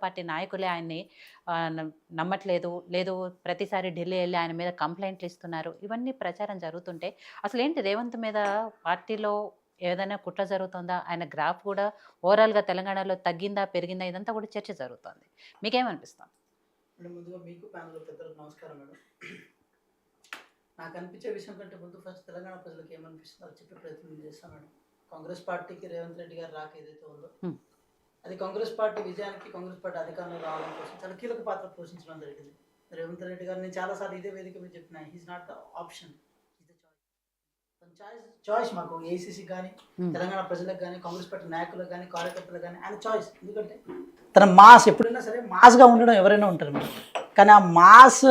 Party నాయకులే ఆయన్ని నమ్మట్లేదు, లేదు ప్రతిసారి ఢిల్లీ వెళ్ళి ఆయన మీద కంప్లైంట్లు ఇస్తున్నారు. ఇవన్నీ ప్రచారం జరుగుతుంటే అసలేంటి రేవంత్ మీద పార్టీలో ఏదైనా కుట్ర జరుగుతుందా? ఆయన గ్రాఫ్ కూడా ఓవరాల్‌గా తెలంగాణలో తగ్గిందా? పెరిగిందా? ఇదంతా కూడా చర్చ జరుగుతోంది. మీకేమనిపిస్తుంది? ముందుగా మీకు ప్యానెల్ పెద్దలకు నమస్కారం మేడం. నాకు అనిపించే విషయం కంటే ముందు ఫస్ట్ తెలంగాణ ప్రజలకు ఏమనిపిస్తుందో అది చెప్పే ప్రయత్నం చేస్తాను మేడం. కాంగ్రెస్ పార్టీకి రేవంత్ రెడ్డి గారు రాక ఏదైతే ఉందో అది కాంగ్రెస్ పార్టీ విజయానికి, కాంగ్రెస్ పార్టీ అధికారంలో రావడం కోసం చాలా కీలక పాత్ర పోషించడం జరిగింది. రేవంత్ రెడ్డి గారు నేను చాలాసార్లు ఇదే వేదిక మీద చెప్పిన, he's not the option, choice మాకు ఏఐసీసీ కానీ తెలంగాణ ప్రజలకు కానీ కాంగ్రెస్ పార్టీ నాయకులకు కానీ కార్యకర్తలకు కానీ ఆయన చాయిస్. ఎందుకంటే తన మాస్ ఎప్పుడైనా సరే మాస్గా ఉండడం ఎవరైనా ఉంటారు మేడం. కానీ ఆ మాస్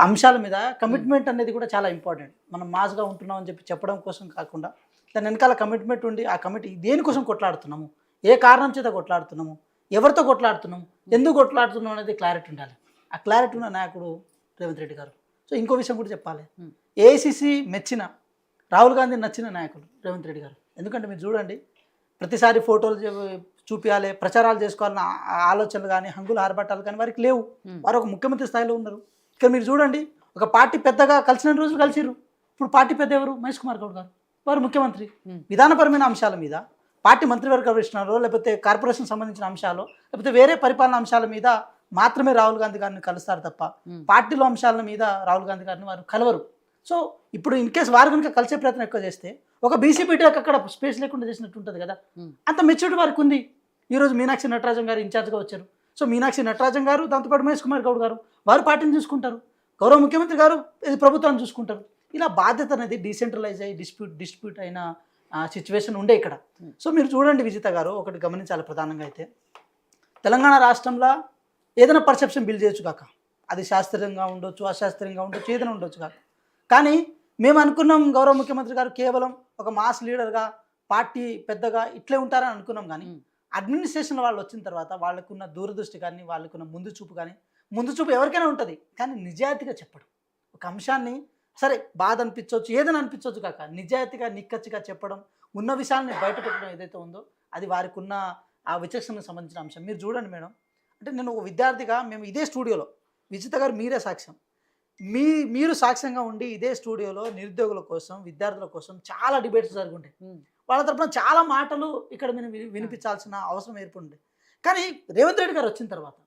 అంశాల మీద కమిట్మెంట్ అనేది కూడా చాలా ఇంపార్టెంట్. మనం మాస్గా ఉంటున్నాం అని చెప్పి చెప్పడం కోసం కాకుండా దాని వెనకాల కమిట్మెంట్ ఉండి ఆ కమిటీ దేనికోసం కొట్లాడుతున్నాము, ఏ కారణం చేత కొట్లాడుతున్నాము, ఎవరితో కొట్లాడుతున్నాము, ఎందుకు కొట్లాడుతున్నాం అనేది క్లారిటీ ఉండాలి. ఆ క్లారిటీ ఉన్న నాయకుడు రేవంత్ రెడ్డి గారు. సో ఇంకో విషయం కూడా చెప్పాలి, ఏఐసీసీ మెచ్చిన, రాహుల్ గాంధీ నచ్చిన నాయకులు రేవంత్ రెడ్డి గారు. ఎందుకంటే మీరు చూడండి, ప్రతిసారి ఫోటోలు చూపించాలి, ప్రచారాలు చేసుకోవాలన్న ఆలోచనలు కానీ హంగులు ఆర్భాటాలు కానీ వారికి లేవు. వారు ఒక ముఖ్యమంత్రి స్థాయిలో ఉన్నారు. ఇక్కడ మీరు చూడండి, ఒక పార్టీ పెద్దగా కలిసిన రోజులు కలిసిర్రు. ఇప్పుడు పార్టీ పెద్ద ఎవరు? మహేష్ కుమార్ గౌడ్ గారు. వారు ముఖ్యమంత్రి. విధానపరమైన అంశాల మీద పార్టీ మంత్రివర్గ విషయంలో, లేకపోతే కార్పొరేషన్ సంబంధించిన అంశాలు, లేకపోతే వేరే పరిపాలన అంశాల మీద మాత్రమే రాహుల్ గాంధీ గారిని కలుస్తారు తప్ప పార్టీలో అంశాల మీద రాహుల్ గాంధీ గారిని వారు కలవరు. సో ఇప్పుడు ఇన్ కేసు వారు కనుక కలిసే ప్రయత్నం ఎక్కువ చేస్తే ఒక బీసీపీటీకి అక్కడ స్పేస్ లేకుండా చేసినట్టు ఉంటుంది కదా. అంత మెచ్యూరిటీ వారికి ఉంది. ఈరోజు మీనాక్షి నటరాజన్ గారు ఇన్ఛార్జ్గా వచ్చారు. సో మీనాక్షి నటరాజన్ గారు, దాంతోపాటు మహేష్ కుమార్ గౌడ్ గారు, వారు పార్టీని చూసుకుంటారు. గౌరవ ముఖ్యమంత్రి గారు ఇది ప్రభుత్వాన్ని చూసుకుంటారు. ఇలా బాధ్యత అనేది డీసెంట్రలైజ్ అయ్యి డిస్ప్యూట్ అయిన సిచ్యువేషన్ ఉండే ఇక్కడ. సో మీరు చూడండి విజిత గారు, ఒకటి గమనించాలి ప్రధానంగా అయితే, తెలంగాణ రాష్ట్రంలో ఏదైనా పర్సెప్షన్ బిల్డ్ చేయొచ్చు కాక, అది శాస్త్రీయంగా ఉండొచ్చు, అశాస్త్రీయంగా ఉండొచ్చు, ఏదైనా ఉండొచ్చు కాక. కానీ మేము అనుకున్నాం గౌరవ ముఖ్యమంత్రి గారు కేవలం ఒక మాస్ లీడర్గా, పార్టీ పెద్దగా ఇట్లే ఉంటారని అనుకున్నాం. కానీ అడ్మినిస్ట్రేషన్ వాళ్ళు వచ్చిన తర్వాత వాళ్ళకున్న దూరదృష్టి కానీ, వాళ్ళకున్న ముందు చూపు ఎవరికైనా ఉంటుంది. కానీ నిజాయితీగా చెప్పడం, ఒక అంశాన్ని సరే బాధ అనిపించవచ్చు, ఏదైనా అనిపించవచ్చు కాక, నిజాయితీగా నిక్కచ్చిగా చెప్పడం, ఉన్న విషయాన్ని బయట పెట్టడం ఏదైతే ఉందో అది వారికి ఉన్న ఆ విచక్షణకు సంబంధించిన అంశం. మీరు చూడండి మేడం, అంటే నేను ఒక విద్యార్థిగా మేము ఇదే స్టూడియోలో, విజిత గారు మీరే సాక్ష్యం, మీరు సాక్ష్యంగా ఉండి ఇదే స్టూడియోలో నిరుద్యోగుల కోసం, విద్యార్థుల కోసం చాలా డిబేట్స్ జరుగుంటాయి. వాళ్ళ తరపున చాలా మాటలు ఇక్కడ మేము వినిపించాల్సిన అవసరం ఏర్పడింది. కానీ రేవంత్ రెడ్డి గారు వచ్చిన తర్వాత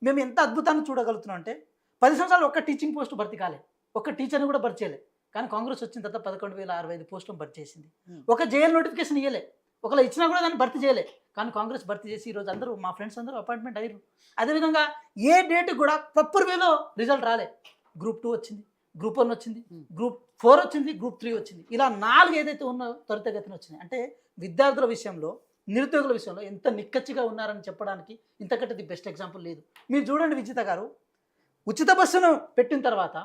మేము ఎంత అద్భుతాన్ని చూడగలుగుతున్నాం అంటే, 10 సంవత్సరాలు ఒక్క టీచింగ్ పోస్ట్ భర్తీ కాలే, ఒక్క టీచర్ని కూడా భర్తీ చేయలే. కానీ కాంగ్రెస్ వచ్చిన తర్వాత 11,065 పోస్టులు భర్తీ చేసింది. ఒక జైలు నోటిఫికేషన్ ఇవ్వలే, ఒకవేళ ఇచ్చినా కూడా దాన్ని భర్తీ చేయలే. కానీ కాంగ్రెస్ భర్తీ చేసి ఈరోజు అందరూ మా ఫ్రెండ్స్ అందరూ అపాయింట్మెంట్ అయ్యారు. అదేవిధంగా ఏ డేట్ కూడా ప్రాపర్ వేలో రిజల్ట్ రాలే. గ్రూప్ 2 వచ్చింది, గ్రూప్ 1 వచ్చింది, గ్రూప్ 4 వచ్చింది, గ్రూప్ 3 వచ్చింది. ఇలా 4 ఏదైతే ఉన్నో త్వరితగతిన వచ్చినాయి. అంటే విద్యార్థుల విషయంలో, నిరుద్యోగుల విషయంలో ఎంత నిక్కచ్చిగా ఉన్నారని చెప్పడానికి ఇంతకంటే ది బెస్ట్ ఎగ్జాంపుల్ లేదు. మీరు చూడండి విజిత గారు, ఉచిత బస్సును పెట్టిన తర్వాత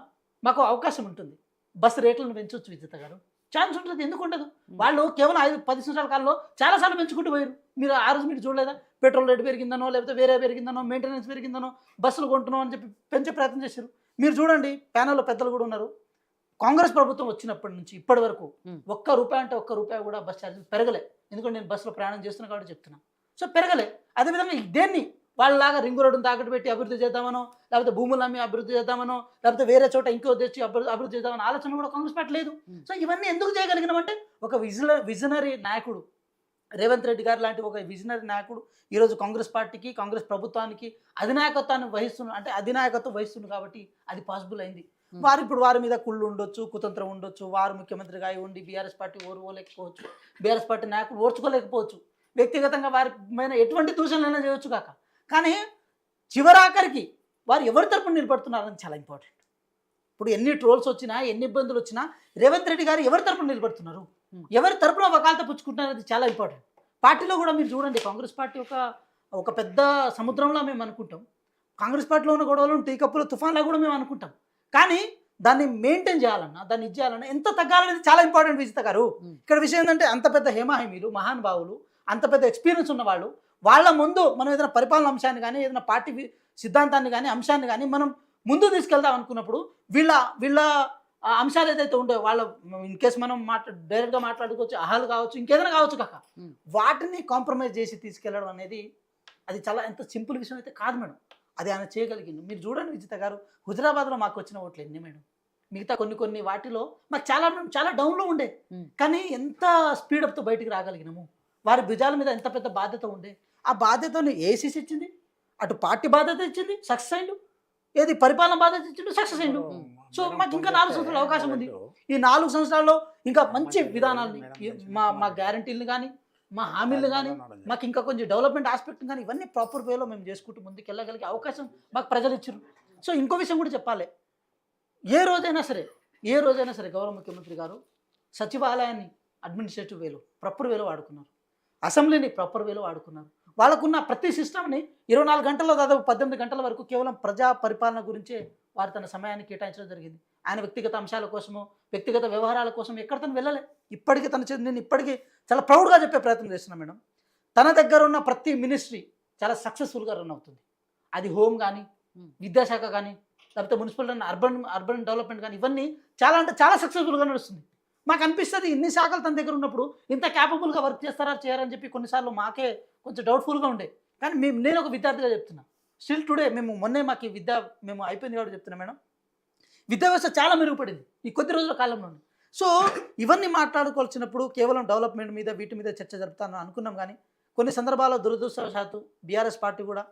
మాకు అవకాశం ఉంటుంది, బస్సు రేట్లను పెంచవచ్చు విజిత గారు, ఛాన్స్ ఉంటుంది. ఎందుకు ఉండదు? వాళ్ళు కేవలం 5-10 సంవత్సరాల కాలంలో చాలాసార్లు పెంచుకుంటూ పోయారు. మీరు ఆ రోజు మీరు చూడలేదా? పెట్రోల్ రేటు పెరిగిందనో, లేకపోతే వేరే పెరిగిందనో, మెయింటెనెన్స్ పెరిగిందనో, బస్సులు కొంటున్నాం అని చెప్పి పెంచే ప్రయత్నం చేశారు. మీరు చూడండి, ప్యానెల్లో పెద్దలు కూడా ఉన్నారు. కాంగ్రెస్ ప్రభుత్వం వచ్చినప్పటి నుంచి ఇప్పటి వరకు ఒక్క రూపాయి కూడా బస్ ఛార్జీలు పెరగలే. ఎందుకంటే నేను బస్సులో ప్రయాణం చేస్తున్నా కాబట్టి చెప్తున్నా. సో పెరగలే. అదేవిధంగా దేన్ని వాళ్ళలాగా రింగు రోడ్డును తాకట్టు పెట్టి అభివృద్ధి చేద్దామనో, లేకపోతే భూములు అమ్మి అభివృద్ధి చేద్దామనో, లేకపోతే వేరే చోట ఇంకో తెచ్చి అభివృద్ధి చేద్దామని ఆలోచన కూడా కాంగ్రెస్ పార్టీ లేదు. సో ఇవన్నీ ఎందుకు చేయగలిగినామంటే ఒక విజనరీ నాయకుడు రేవంత్ రెడ్డి గారు లాంటి ఒక విజనరీ నాయకుడు ఈరోజు కాంగ్రెస్ పార్టీకి, కాంగ్రెస్ ప్రభుత్వానికి అధినాయకత్వం వహిస్తుంది కాబట్టి అది పాసిబుల్ అయింది. వారి మీద కుళ్ళు ఉండొచ్చు, కుతంత్రం ఉండొచ్చు, వారు ముఖ్యమంత్రిగా ఉండి బీఆర్ఎస్ పార్టీ ఓర్చుకోలేకపోవచ్చు, బీఆర్ఎస్ పార్టీ నాయకులు ఓర్చుకోలేకపోవచ్చు, వ్యక్తిగతంగా వారి మీద ఎటువంటి దూషణలైనా చేయొచ్చు కాక. కానీ చివరాఖరికి వారు ఎవరి తరపున నిలబడుతున్నారని చాలా ఇంపార్టెంట్. ఇప్పుడు ఎన్ని ట్రోల్స్ వచ్చినా, ఎన్ని ఇబ్బందులు వచ్చినా రేవంత్ రెడ్డి గారు ఎవరి తరపున నిలబడుతున్నారు, ఎవరి తరపున వకాలత పుచ్చుకుంటున్నారు, అది చాలా ఇంపార్టెంట్. పార్టీలో కూడా మీరు చూడండి, కాంగ్రెస్ పార్టీ ఒక పెద్ద సముద్రంలో మేము అనుకుంటాం, కాంగ్రెస్ పార్టీలో ఉన్న గొడవలను టీ కప్పుల తుఫాన్లా కూడా మేము అనుకుంటాం. కానీ దాన్ని మెయింటైన్ చేయాలన్నా, దాన్ని ఇచ్చేయాలన్నా ఎంత తగ్గాలనేది చాలా ఇంపార్టెంట్ విజిత గారు. ఇక్కడ విషయం ఏంటంటే, అంత పెద్ద హేమాహేమీలు, మహానుభావులు, అంత పెద్ద ఎక్స్పీరియన్స్ ఉన్న వాళ్ళు, వాళ్ళ ముందు మనం ఏదైనా పరిపాలన అంశాన్ని కానీ, ఏదైనా పార్టీ సిద్ధాంతాన్ని కానీ, అంశాన్ని కానీ మనం ముందు తీసుకెళ్దాం అనుకున్నప్పుడు వీళ్ళ అంశాలు ఏదైతే ఉండేవో, వాళ్ళ ఇన్ కేసు మనం డైరెక్ట్గా మాట్లాడుకోవచ్చు, అహాలు కావచ్చు, ఇంకేదైనా కావచ్చు కాక, వాటిని కాంప్రమైజ్ చేసి తీసుకెళ్ళడం అనేది అది చాలా ఎంత సింపుల్ విషయం అయితే కాదు మేడం. అది ఆయన చేయగలిగిండు. మీరు చూడండి విజిత గారు, హుజరాబాద్లో మాకు వచ్చిన ఓట్లు ఎన్ని మేడం? మిగతా కొన్ని వాటిలో మాకు చాలా డౌన్లో ఉండే, కానీ ఎంత స్పీడప్తో బయటికి రాగలిగినాము. వారి భుజాల మీద ఎంత పెద్ద బాధ్యత ఉండే, ఆ బాధ్యతను ఏసీసీ ఇచ్చింది, అటు పార్టీ బాధ్యత ఇచ్చింది, సక్సెస్ అయిండు. ఏది పరిపాలన బాధ్యత ఇచ్చిండు, సక్సెస్ అయిండు. సో మాకు ఇంకా 4 సంవత్సరాలు అవకాశం ఉంది. ఈ 4 సంవత్సరాల్లో ఇంకా మంచి విధానాలని, మా గ్యారంటీలను కానీ, మా హామీలు కానీ, మాకు ఇంకా కొంచెం డెవలప్మెంట్ ఆస్పెక్ట్ కానీ, ఇవన్నీ ప్రాపర్ వేలో మేము చేసుకుంటూ ముందుకు వెళ్ళగలిగే అవకాశం మాకు ప్రజలు ఇచ్చారు. సో ఇంకో విషయం కూడా చెప్పాలి, ఏ రోజైనా సరే గౌరవ ముఖ్యమంత్రి గారు సచివాలయాన్ని అడ్మినిస్ట్రేటివ్ వేలో ప్రాపర్ వేలో వాడుకున్నారు, అసెంబ్లీని ప్రాపర్ వేలో వాడుకున్నారు. వాళ్ళకున్న ప్రతి సిస్టమ్ని 24 గంటల్లో దాదాపు 18 గంటల వరకు కేవలం ప్రజా పరిపాలన గురించే వారు తన సమయాన్ని కేటాయించడం జరిగింది. ఆయన వ్యక్తిగత అంశాల కోసమో, వ్యక్తిగత వ్యవహారాల కోసం ఎక్కడ తను వెళ్ళలే. ఇప్పటికీ నేను ఇప్పటికీ చాలా ప్రౌడ్గా చెప్పే ప్రయత్నం చేస్తున్నాను మేడం. తన దగ్గర ఉన్న ప్రతి మినిస్ట్రీ చాలా సక్సెస్ఫుల్గా రన్ అవుతుంది. అది హోమ్ కానీ, విద్యాశాఖ కానీ, లేకపోతే మున్సిపల్ అర్బన్ డెవలప్మెంట్ కానీ, ఇవన్నీ చాలా అంటే చాలా సక్సెస్ఫుల్గా నడుస్తుంది. మాకు అనిపిస్తుంది ఇన్ని శాఖలు తన దగ్గర ఉన్నప్పుడు ఇంత క్యాపబుల్గా వర్క్ చేస్తారా చేయరని చెప్పి కొన్నిసార్లు మాకే కొంచెం డౌట్ఫుల్గా ఉండే. కానీ నేను ఒక విద్యార్థిగా చెప్తున్నా, స్టిల్ టుడే మాకు ఈ మేము అయిపోయింది కాబట్టి చెప్తున్నా మేడం, విద్యా వ్యవస్థ చాలా మెరుగుపడింది ఈ కొద్ది రోజుల కాలంలోనే. సో ఇవన్నీ మాట్లాడుకోవాల్సినప్పుడు కేవలం డెవలప్మెంట్ మీద వీటి మీద చర్చ జరుపుతాను అనుకున్నాం, కానీ కొన్ని సందర్భాల్లో దురదృష్టవశాత్తు బీఆర్ఎస్ పార్టీ కూడా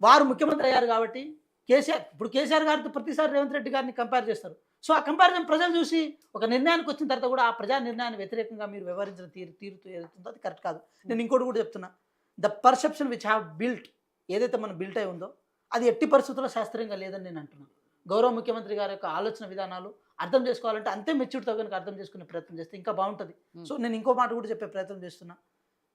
వారు ముఖ్యమంత్రి అయ్యారు కాబట్టి కేసీఆర్ గారితో ప్రతిసారి రేవంత్ రెడ్డి గారిని కంపేర్ చేస్తారు. సో ఆ కంపారిజన్ ప్రజలు చూసి ఒక నిర్ణయానికి వచ్చిన తర్వాత కూడా ఆ ప్రజా నిర్ణయాన్ని వ్యతిరేకంగా మీరు వ్యవహరించిన తీరుతో ఏదైతుందో అది కరెక్ట్ కాదు. నేను ఇంకోటి కూడా చెప్తున్నా, the perception which have built, ఏదైతే మనం బిల్ట్ అయి ఉందో అది ఎట్టి పరిస్థితుల్లో శాస్త్రీయంగా లేదని నేను అంటున్నాను. గౌరవ ముఖ్యమంత్రి గారి యొక్క ఆలోచన విధానాలు అర్థం చేసుకోవాలంటే అంతే మెచ్యూర్డ్తో కనుక అర్థం చేసుకునే ప్రయత్నం చేస్తే ఇంకా బాగుంటుంది. సో నేను ఇంకో మాట కూడా చెప్పే ప్రయత్నం చేస్తున్నా,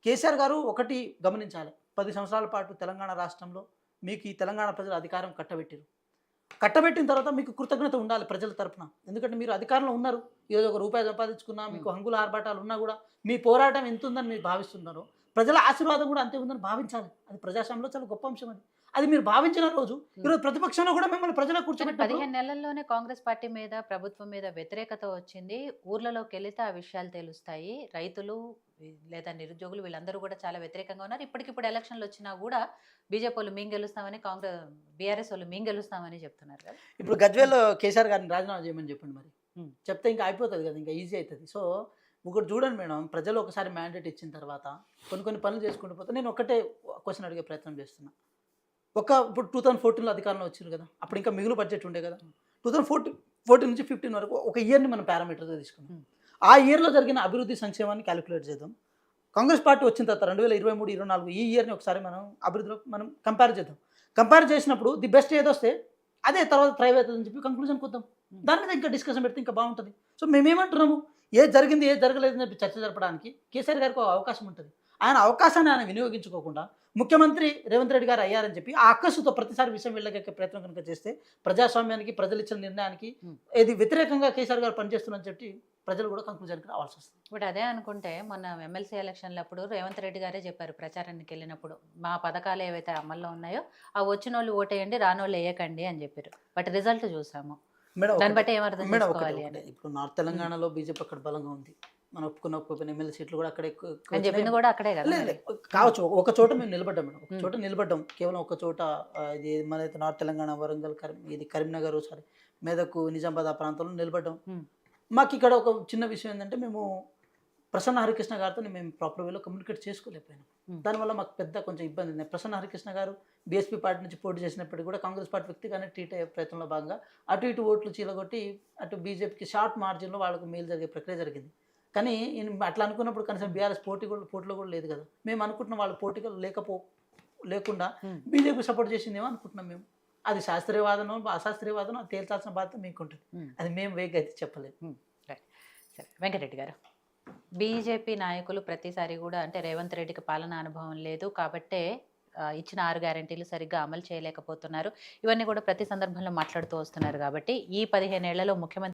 కేసీఆర్ గారు ఒకటి గమనించాలి, 10 సంవత్సరాల పాటు తెలంగాణ రాష్ట్రంలో మీకు ఈ తెలంగాణ ప్రజలు అధికారం కట్టబెట్టిన తర్వాత మీకు కృతజ్ఞత ఉండాలి ప్రజల తరపున. ఎందుకంటే మీరు అధికారంలో ఉన్నారు, ఈరోజు ₹1 సంపాదించుకున్నా, మీకు హంగుల ఆర్భాటాలు ఉన్నా కూడా మీ పోరాటం ఎంత ఉందని మీరు భావిస్తున్నారో ప్రజల ఆశీర్వాదం కూడా అంతే ఉందని భావించాలి. అది ప్రజాస్వామ్యంలో చాలా గొప్ప అంశం. అది మీరు భావించిన రోజు ఈరోజు ప్రతిపక్షంలో కూడా మిమ్మల్ని ప్రజలకు కూర్చోబెట్టి 15 నెలల్లోనే కాంగ్రెస్ పార్టీ మీద, ప్రభుత్వం మీద వ్యతిరేకత వచ్చింది. ఊర్లలోకి వెళితే ఆ విషయాలు తెలుస్తాయి. రైతులు లేదా నిరుద్యోగులు వీళ్ళందరూ కూడా చాలా వ్యతిరేకంగా ఉన్నారు. ఇప్పటికిప్పుడు ఎలక్షన్లు వచ్చినా కూడా బీజేపీ వాళ్ళు మేము గెలుస్తామని, బీఆర్ఎస్ వాళ్ళు మేము గెలుస్తామని చెప్తున్నారు కదా. ఇప్పుడు గజ్వేల్లో కేసీఆర్ గారిని రాజీనామా చేయమని చెప్పండి, మరి చెప్తే ఇంకా అయిపోతుంది కదా, ఇంకా ఈజీ అవుతుంది. సో ఒకటి చూడండి మేడం, ప్రజలు ఒకసారి మ్యాండేట్ ఇచ్చిన తర్వాత కొన్ని పనులు చేసుకుంటూ పోతే నేను ఒకటే క్వశ్చన్ అడిగే ప్రయత్నం చేస్తున్నా. ఇప్పుడు 2014లో అధికారంలో వచ్చారు కదా, అప్పుడు ఇంకా మిగులు బడ్జెట్ ఉండే కదా. 2014 నుంచి 15 వరకు ఒక ఇయర్ని మనం పారామీటర్గా తీసుకున్నాం. ఆ ఇయర్లో జరిగిన అభివృద్ధి సంక్షేమాన్ని క్యాలిక్యులేట్ చేద్దాం. కాంగ్రెస్ పార్టీ వచ్చిన తర్వాత 2023-24 ఈ ఇయర్ని ఒకసారి మనం అభివృద్ధిలో మనం కంపేర్ చేద్దాం. కంపేర్ చేసినప్పుడు ది బెస్ట్ ఏదొస్తే అదే తర్వాత ప్రైవేట్ అని చెప్పి కంక్లూజన్కి వద్దాం. దాని మీద ఇంకా డిస్కషన్ పెడితే ఇంకా బాగుంటుంది. సో మేమేమంటున్నాము, ఏది జరిగింది ఏది జరగలేదని చెప్పి చర్చ జరపడానికి కేసీఆర్ గారికి ఒక అవకాశం ఉంటుంది. ఆయన అవకాశాన్ని ఆయన వినియోగించుకోకుండా ముఖ్యమంత్రి రేవంత్ రెడ్డి గారు అయ్యారని చెప్పి ఆ అక్కసుతో ప్రతిసారి విషయం వెళ్ళగక్కే ప్రయత్నం కనుక చేస్తే ప్రజాస్వామ్యానికి, ప్రజలు ఇచ్చిన నిర్ణయానికి ఏది వ్యతిరేకంగా కేసీఆర్ గారు పనిచేస్తున్నారని చెప్పి ప్రజలు కూడా కంక్లూజన్కి రావాల్సి వస్తుంది. ఇప్పుడు అదే అనుకుంటే మొన్న ఎమ్మెల్సీ ఎలక్షన్లప్పుడు రేవంత్ రెడ్డి గారే చెప్పారు ప్రచారానికి వెళ్ళినప్పుడు, మా పథకాలు ఏవైతే అమల్లో ఉన్నాయో ఆ వచ్చిన వాళ్ళు ఓటేయండి, రానోళ్ళు వేయకండి అని చెప్పారు. బట్ రిజల్ట్ చూసాము. దాన్ని బట్టి ఏమర్థం చేసుకోవాలి అని. ఇప్పుడు నార్త్ తెలంగాణలో బీజేపీ అక్కడ బలంగా ఉంది, మనం ఒప్పుకున్న ఎమ్మెల్యే సీట్లు కూడా అక్కడే చెప్పింది కూడా అక్కడే కదా కావచ్చు. ఒక చోట మేము నిలబడ్డాం మేడం, ఒక చోట నిలబడ్డాం, కేవలం ఒక చోట. ఇది మనైతే నార్త్ తెలంగాణ, వరంగల్, ఇది కరీంనగర్, మెదక్, నిజామాబాద్ ఆ ప్రాంతంలో నిలబడ్డాం. మాకు ఇక్కడ ఒక చిన్న విషయం ఏంటంటే, మేము ప్రసన్న హరికృష్ణ గారితో మేము ప్రాపర్ వేలో కమ్యూనికేట్ చేసుకోలేకపోయినాం. దానివల్ల మాకు పెద్ద కొంచెం ఇబ్బంది ఉంది. ప్రసన్న హరికృష్ణ గారు బీఎస్పీ పార్టీ నుంచి పోటీ చేసినప్పటికీ కూడా కాంగ్రెస్ పార్టీ వ్యక్తిగానే ట్రీట్ అయ్యే ప్రయత్నంలో భాగంగా అటు ఇటు ఓట్లు చీలగొట్టి అటు బీజేపీకి షార్ట్ మార్జిన్లో వాళ్ళకు మేలు జరిగే ప్రక్రియ జరిగింది. కానీ అట్లా అనుకున్నప్పుడు కనీసం బీఆర్ఎస్ పోటీలో కూడా లేదు కదా. మేము అనుకుంటున్నాం వాళ్ళు పోటీలో లేకుండా బీజేపీ సపోర్ట్ చేసిందేమో అనుకుంటున్నాం మేము. అది శాస్త్రీయవాదనో అశాస్త్రీయవాదనో అది తేల్చాల్సిన బాధ్యత మీకు ఉంటుంది. అది మేము వేగంగా అయితే చెప్పలేదు. సరే వెంకటరెడ్డి గారు, బీజేపీ నాయకులు ప్రతిసారి కూడా అంటే రేవంత్ రెడ్డికి పాలనా అనుభవం లేదు కాబట్టే ఇచ్చిన 6 గ్యారెంటీలు సరిగ్గా అమలు చేయలేకపోతున్నారు, ఇవన్నీ కూడా ప్రతి సందర్భంలో మాట్లాడుతూ వస్తున్నారు. కాబట్టి ఈ 15 ఏళ్లలో ముఖ్యమంత్రి